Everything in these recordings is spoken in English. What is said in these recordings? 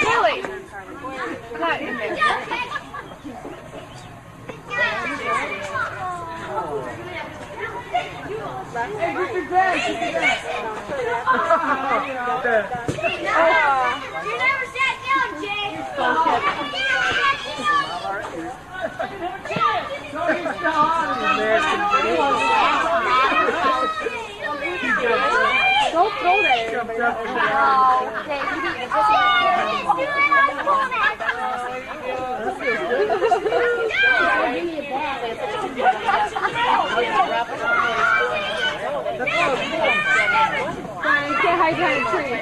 Really? Not in there. Hey, Mr. Grant! You never sat down, Jay! You never sat down! Don't throw that at everybody. Oh, Jay, you need to just do it on format. You need a bag. Fine, you can't hide behind a tree.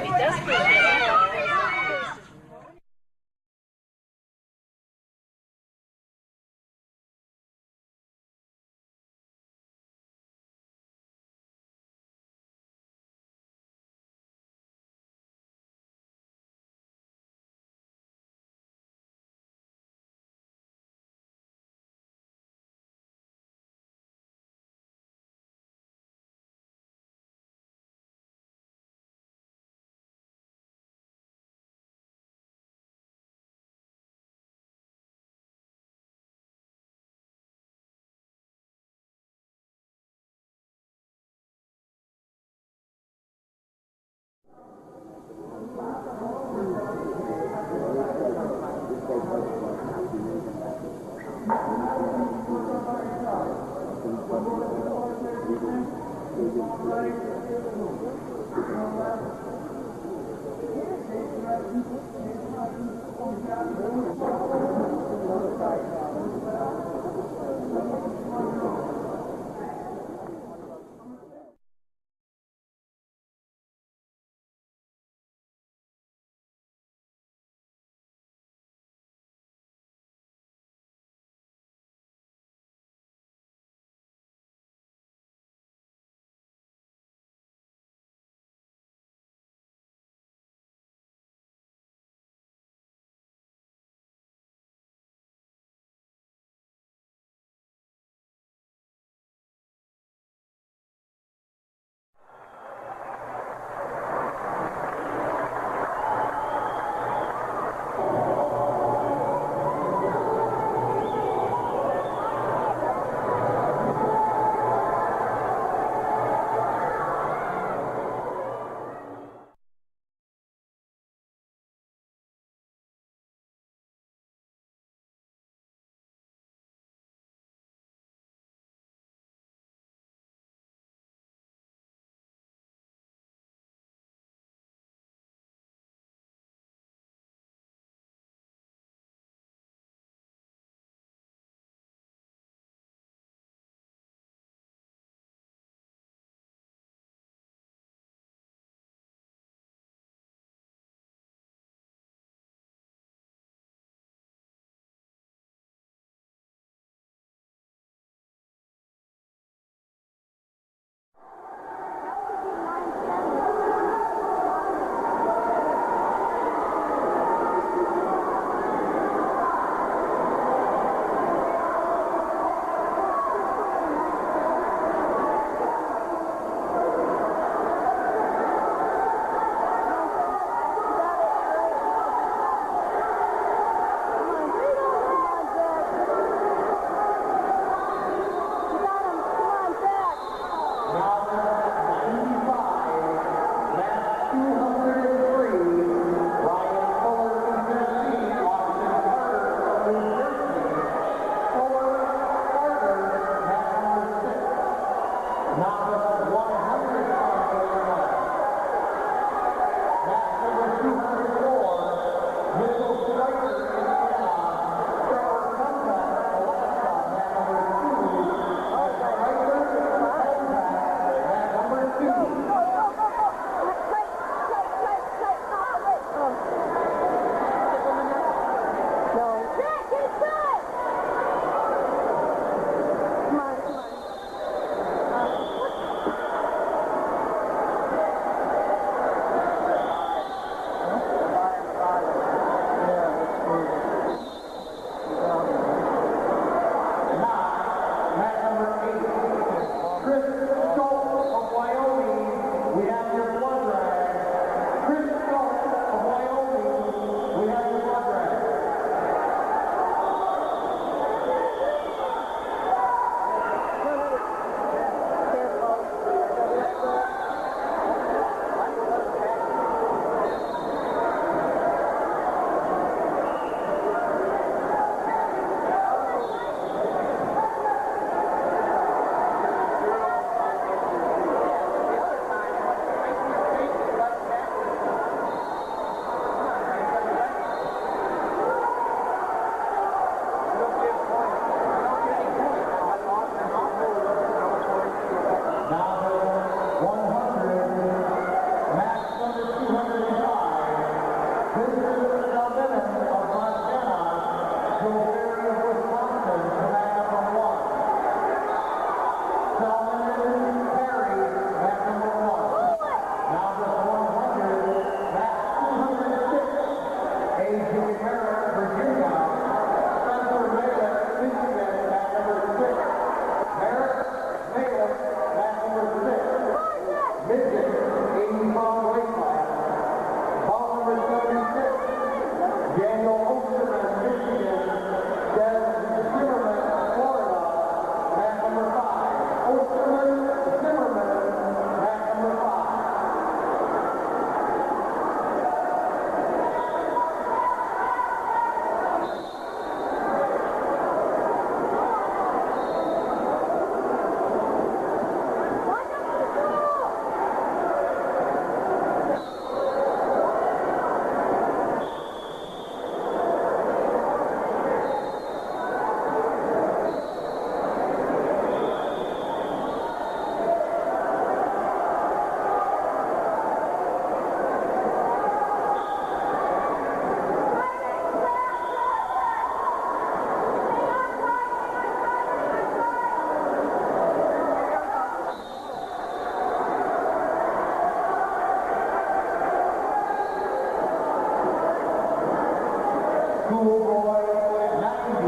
Schoolboy 90,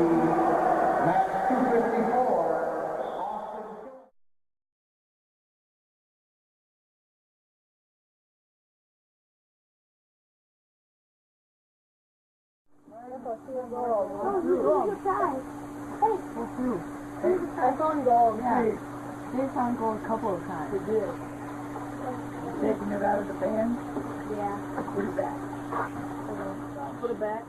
match 254, Austin. I found gold, yeah. They found gold a couple of times. They did. Taking it out of the pan? Yeah. Put it back. Put it back.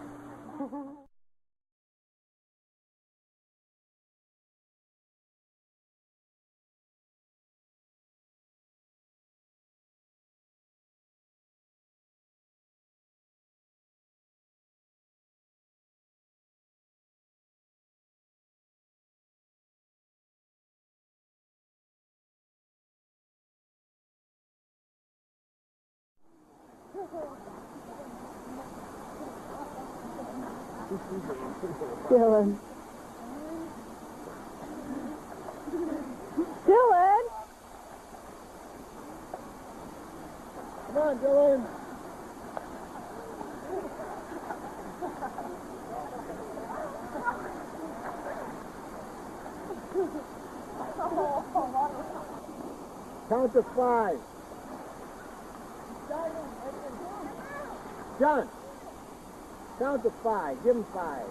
Dylan. Dylan! Come on, Dylan. Count to 5. John, count to 5. Give him 5.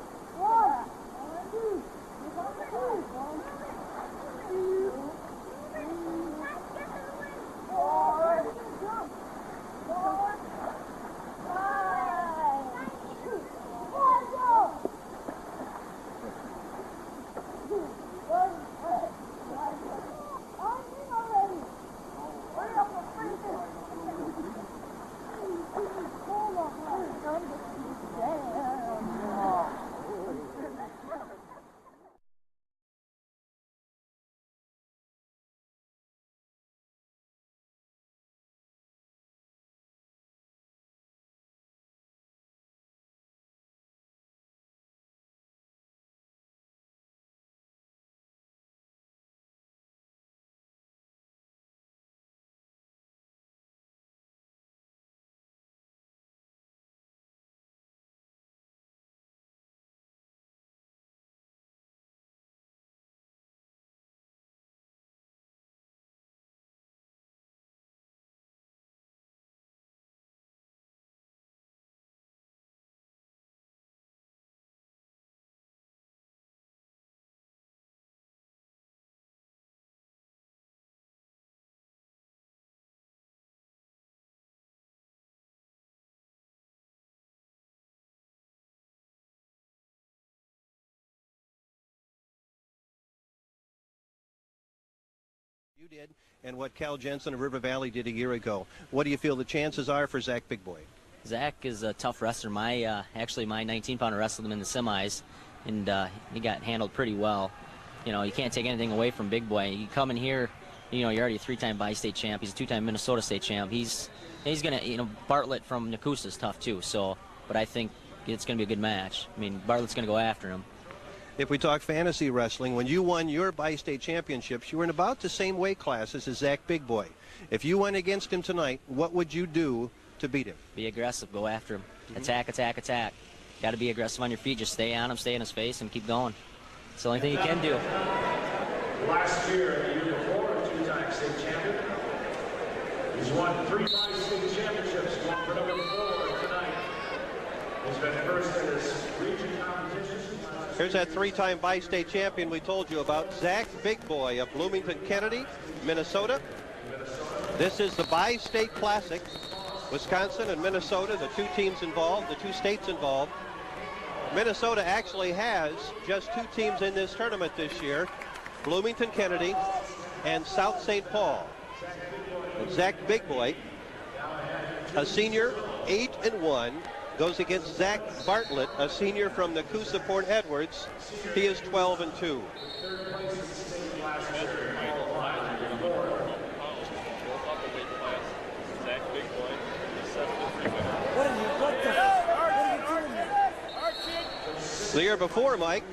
You did, and what Cal Jensen of River Valley did a year ago. What do you feel the chances are for Zack Big Boy? Zack is a tough wrestler. Actually, my 19-pounder wrestled him in the semis, and he got handled pretty well. You know, you can't take anything away from Big Boy. You come in here, you know, you're already a 3-time bi-state champ. He's a 2-time Minnesota state champ. He's gonna, you know, Bartlett from Nakusa is tough too. So, but I think it's gonna be a good match. I mean, Bartlett's gonna go after him. If we talk fantasy wrestling, when you won your bi-state championships, you were in about the same weight classes as Zack Big Boy. If you went against him tonight, what would you do to beat him? Be aggressive. Go after him. Attack, attack, attack. Got to be aggressive on your feet. Just stay on him, stay in his face, and keep going. It's the only thing you can do. Last year and the year before, a 2-time state champion. He's won 3 bi-state championships, one for number 4 tonight. He's been first in his region competitions. Here's that 3-time bi-state champion we told you about, Zack Big Boy of Bloomington, Kennedy, Minnesota. This is the Bi-State Classic. Wisconsin and Minnesota, the 2 teams involved, the 2 states involved. Minnesota actually has just 2 teams in this tournament this year, Bloomington, Kennedy, and South St. Paul. And Zack Big Boy, a senior, 8-1, goes against Zach Bartlett, a senior from Nakusa Port Edwards. He is 12-2. The year before, Mike,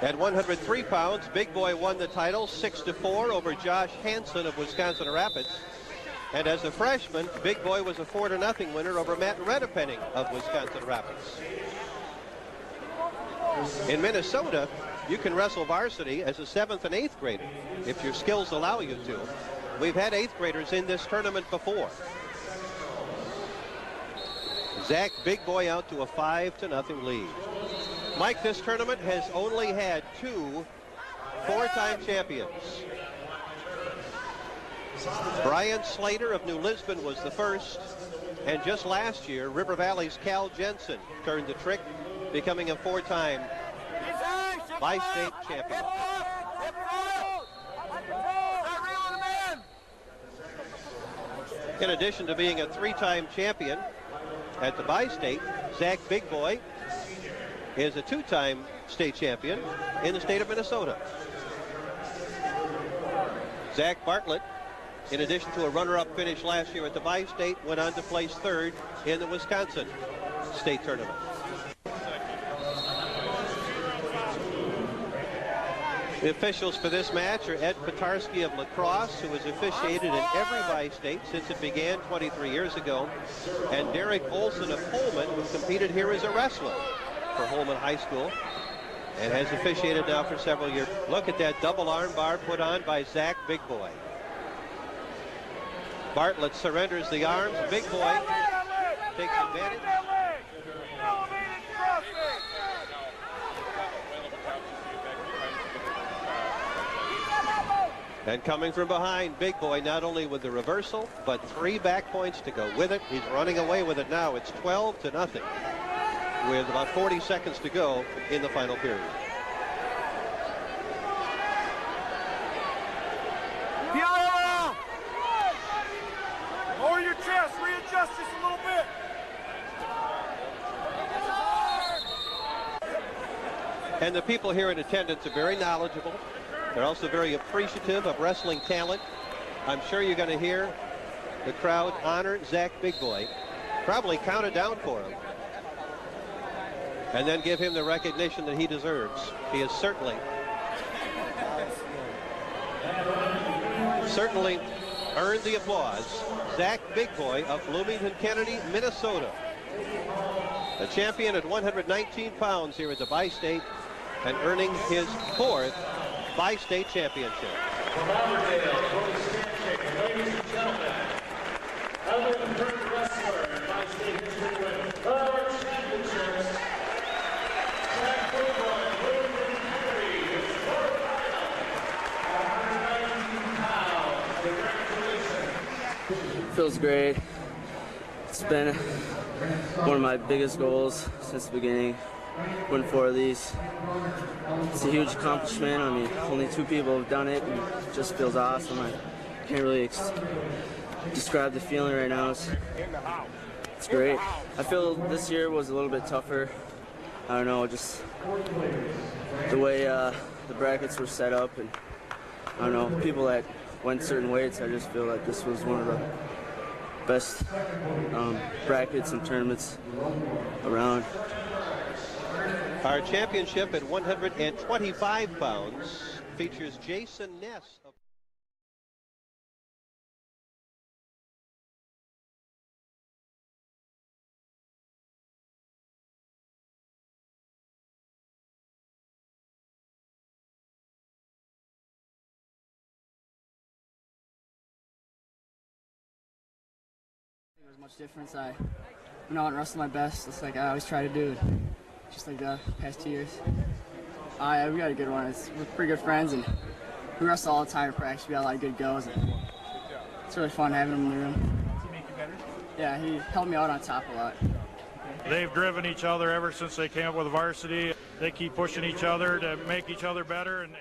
at 103 pounds, Big Boy won the title 6-4 over Josh Hansen of Wisconsin Rapids. And as a freshman, Big Boy was a 4-0 winner over Matt Redepenning of Wisconsin Rapids. In Minnesota, you can wrestle varsity as a 7th and 8th grader if your skills allow you to. We've had 8th graders in this tournament before. Zack Big Boy out to a 5-0 lead. Mike, this tournament has only had 2 4-time champions. Brian Slater of New Lisbon was the first, and just last year, River Valley's Cal Jensen turned the trick, becoming a 4-time bi-state champion. In addition to being a 3-time champion at the bi-state, Zack Big Boy is a 2-time state champion in the state of Minnesota. Zach Bartlett, in addition to a runner-up finish last year at the bi-state, went on to place 3rd in the Wisconsin state tournament. The officials for this match are Ed Petarski of La Crosse, who has officiated in every bi-state since it began 23 years ago, and Derek Olson of Holman, who competed here as a wrestler for Holman High School and has officiated now for several years. Look at that double arm bar put on by Zack Big Boy. Bartlett surrenders the arms. Big Boy takes advantage. And coming from behind, Big Boy not only with the reversal, but 3 back points to go with it. He's running away with it now. It's 12-0 with about 40 seconds to go in the final period. Lower your chest, readjust this a little bit. And the people here in attendance are very knowledgeable. They're also very appreciative of wrestling talent. I'm sure you're going to hear the crowd honor Zack Big Boy, probably count it down for him, and then give him the recognition that he deserves. He has certainly earned the applause. Zack Big Boy of Bloomington Kennedy, Minnesota. A champion at 119 pounds here at the bi-state and earning his 4th bi-state championship. From Auburndale, ladies and gentlemen, Evan Kurt wrestler and bi-state history winner of our championships, Zack Big Boy, Bloomington Kennedy, his 4th title, 119 pounds. Congratulations. Feels great. It's been one of my biggest goals since the beginning. Win 4 of these. It's a huge accomplishment. I mean, only 2 people have done it, and it just feels awesome. I can't really describe the feeling right now. It's great. I feel this year was a little bit tougher. I don't know, just the way the brackets were set up, and I don't know, people that went certain weights. I just feel like this was one of the best brackets and tournaments around. Our championship at 125 pounds features Jason Ness. There was much difference. I went out and wrestled my best, just like I always try to do, just like the past 2 years. We got a good one. We're pretty good friends, and we wrestle all the time in practice. We got a lot of good goes, and it's really fun having him in the room. Does he make you better? Yeah, he helped me out on top a lot. They've driven each other ever since they came up with varsity. They keep pushing each other to make each other better, and